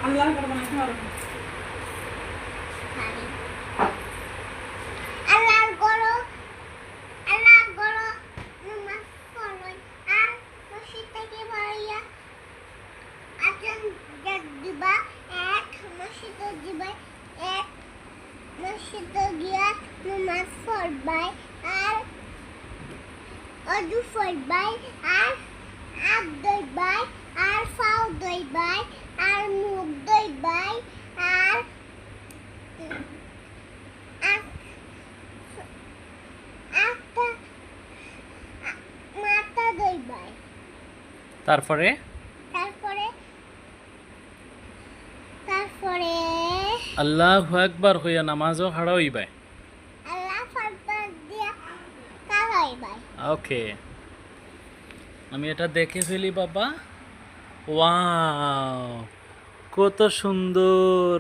আল্লাহ করে বানাইতে পারো। আল্লাহর গরো নামাজ পড়ই আর মসজিদ থেকে বাড়িয়া আজান দিবা এক মসজিদে দিবা এক মসজিদে গিয়া নামাজ পড়বাই আর অজু পড়বাই আর হাত ধুইবাই আর পাও ধুইবাই আর মুখ ধুইবাই আর মাথা ধুইবাই। তারপরে তারপরে তারপরে আল্লাহু আকবার হইয়া নামাজও হারা হইবাই। আল্লাহ আকবার দিয়া কারাইবাই। ওকে, আমি এটা দেখে ফেলি বাবা। ওয়াও, কত সুন্দর!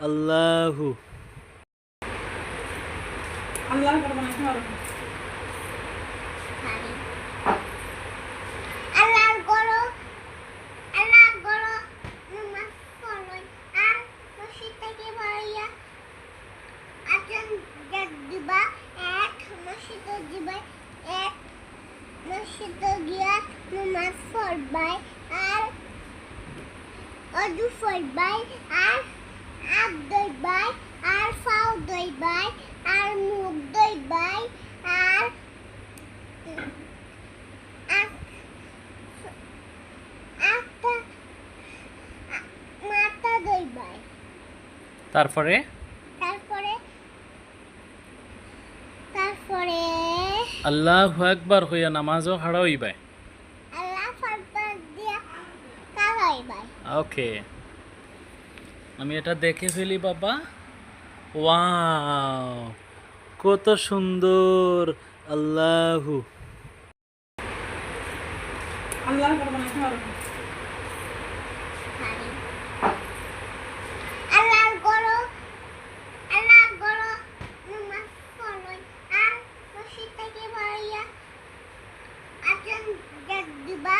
আল্লাহু আল্লাহ করে বানাইতে পারো। আল্লাহর গরো নামাজ পড়ই আর মসজিদ থেকে বাড়িয়া আজান দিবা এক মসজিদে দিবা এক মসজিদে গিয়া নামাজ পড়বাই আর অজু পড়বাই আর হাত ধুইবাই আর পাও ধুইবাই আর মুখ ধুইবাই আর মাথা ধুইবাই। তারপরে তারপরে তারপরে আল্লাহু আকবার হইয়া নামাজও হারা হইবাই। আল্লাহ আকবার দিয়া কারাইবাই। ওকে, আমি এটা দেখে ফেলি বাবা। ওয়াও, কত সুন্দর! আল্লাহু আল্লাহ করে বানাইতে পারো। আল্লাহর গরো নামাজ পড়ই আর মসজিদ থেকে বাড়িয়া আজান দিবা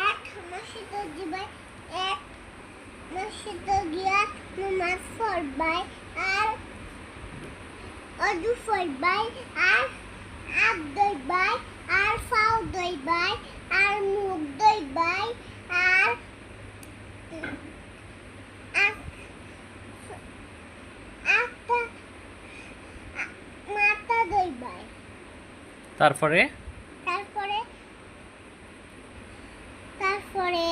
এক মসজিদে দিবা এক মসজিদে গিয়া নামাজ পড়বাই আর অজু পড়বাই আর হাত ধুইবাই আর পাও ধুইবাই আর মুখ ধুইবাই আর মাথা ধুইবাই। তারপরে তারপরে তারপরে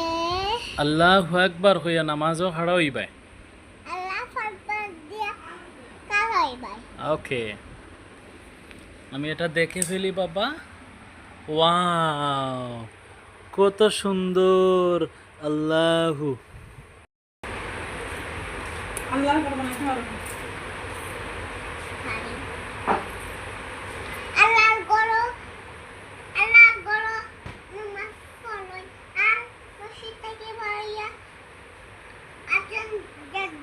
আল্লাহু আকবার হইয়া নামাজও হারা হইবাই। আল্লাহ আকবার দিয়া কারাইবাই। ওকে, আমি এটা দেখে ফেলি বাবা। ওয়াও, কত সুন্দর! আল্লাহু আল্লাহ করে বানাইতে পারো। আল্লাহর গরো নামাজ পড়ই আর মসজিদ থেকে বাড়িয়া আজান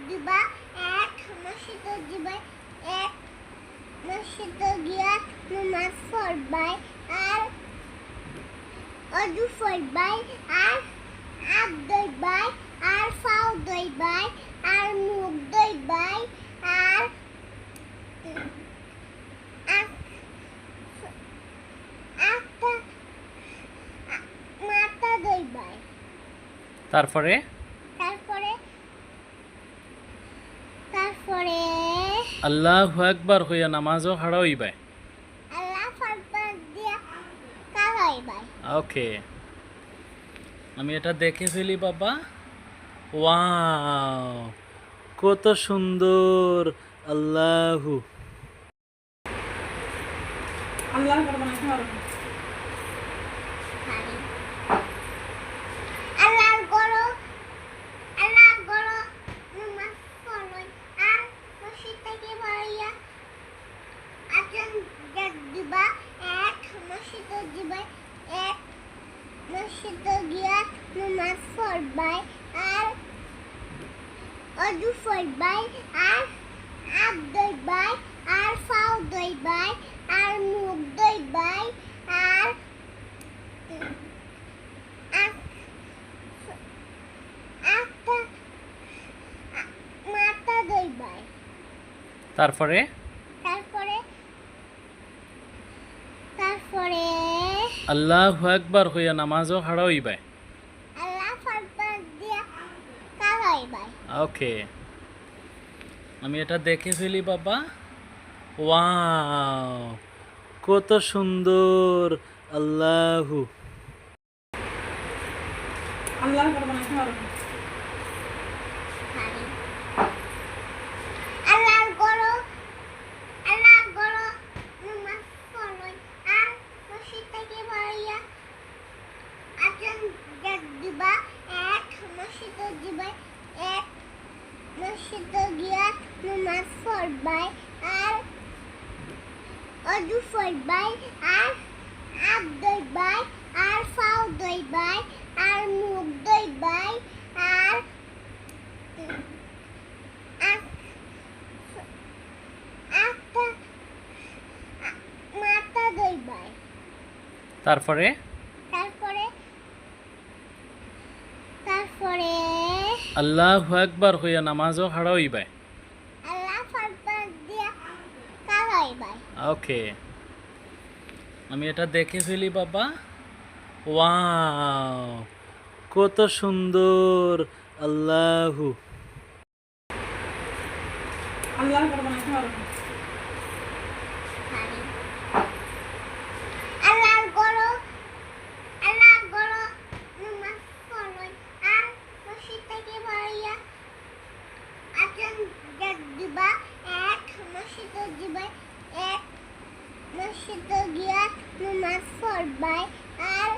দিবা এক মসজিদে দিবা এক মসজিদে গিয়া নামাজ পড়বাই আর অজু পড়বাই আর হাত ধুইবাই আর পাও ধুইবাই আর মুখ ধুইবাই আর মাথা ধুইবাই। তারপরে তারপরে তারপরে আল্লাহু আকবার হইয়া নামাজও হারা হইবাই। আল্লাহ আকবার দিয়া কারাইবাই। ওকে, আমি এটা দেখে ফেলি বাবা। ওয়াও, কত সুন্দর! আল্লাহু আল্লাহ করে বানাইতে পারো। আল্লাহর গরো নামাজ পড়ই আর মসজিদ থেকে বাড়িয়া আজান দিবা এক মসজিদে দিবা এক মসজিদে গিয়া নামাজ পড়বাই আর অজু পড়বাই আর হাত ধুইবাই আর পাও ধুইবাই আর মুখ ধুইবাই আর তারপরে তারপরে তারপরে আল্লাহু আকবার হইয়া নামাজও হারা হইবে। আল্লাহ আকবার দিয়া কারাইবাই। ওকে, আমি এটা দেখে ফেলি বাবা। ওয়াও, কত সুন্দর! আল্লাহু আল্লাহ করে বানাইতে পারবো। আল্লাহ গরো নামাজ পড়ই আর মসজিদ থেকে বাড়িয়া আজান দিবা এক মসজিদে দিবা এক মসজিদে গিয়া নামাজ পড়বাই আর অজু পড়বাই আর হাত ধুইবাই আর পাও ধুইবাই আর মুখ ধুইবাই আর মাথা ধুইবাই। তারপরে তারপরে তারপরে আল্লাহু আকবার হইয়া নামাজও হারা হইবে। আল্লাহ আকবার দিয়া কারাইবাই। ওকে, আমি এটা দেখে ফেলি বাবা। ওয়াও, কত সুন্দর! আল্লাহু আল্লাহ করে বানাইতে পারবো। আল্লাহ গরো নামাজ পড়ই আর মসজিদ থেকে বাড়িয়া আজান দিবা এক মসজিদে দিবা এক মসজিদে গিয়া নামাজ পড়বাই আর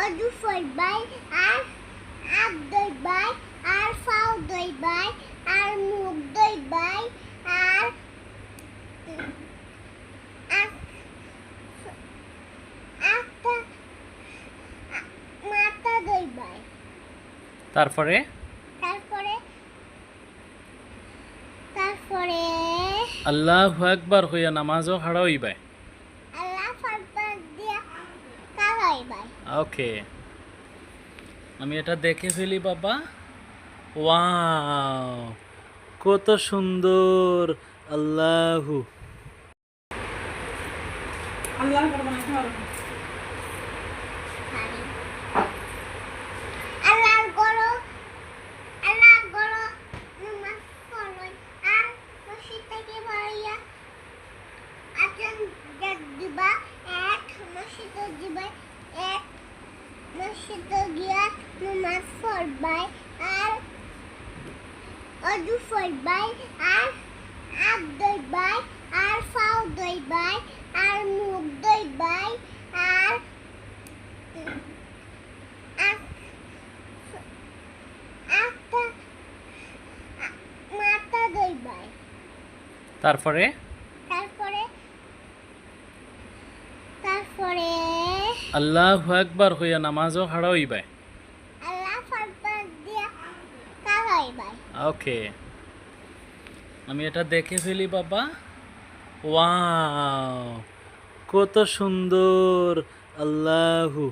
অজু পড়বাই আর হাত ধুইবাই আর পাও ধুইবাই আর মুখ ধুইবাই আর মাথা ধুইবাই। তারপরে তারপরে তারপরে আল্লাহু আকবার হইয়া নামাজও হারা হইবে। আল্লাহ আকবার দিয়া কারাইবাই। ওকে, আমি এটা দেখে ফেলি বাবা। ওয়াও, কত সুন্দর! আল্লাহু আল্লাহ করে বানাইতে পারবো। আল্লাহ গরো নামাজ পড়ই আর মসজিদ থেকে বাড়িয়া আজান দিবা এক মসজিদে দিবা এক মসজিদে গিয়া নামাজ পড়বাই আর অজু পড়বাই আর হাত ধুইবাই আর পাও ধুইবাই আর মুখ ধুইবাই আর মাথা ধুইবাই। তারপরে তারপরে তারপরে আল্লাহু আকবার হইয়া নামাজও হারা হইবে। আল্লাহ আকবার দিয়া কারাইবাই। ওকে, আমি এটা দেখে ফেলি বাবা। ওয়াও, কত সুন্দর! আল্লাহু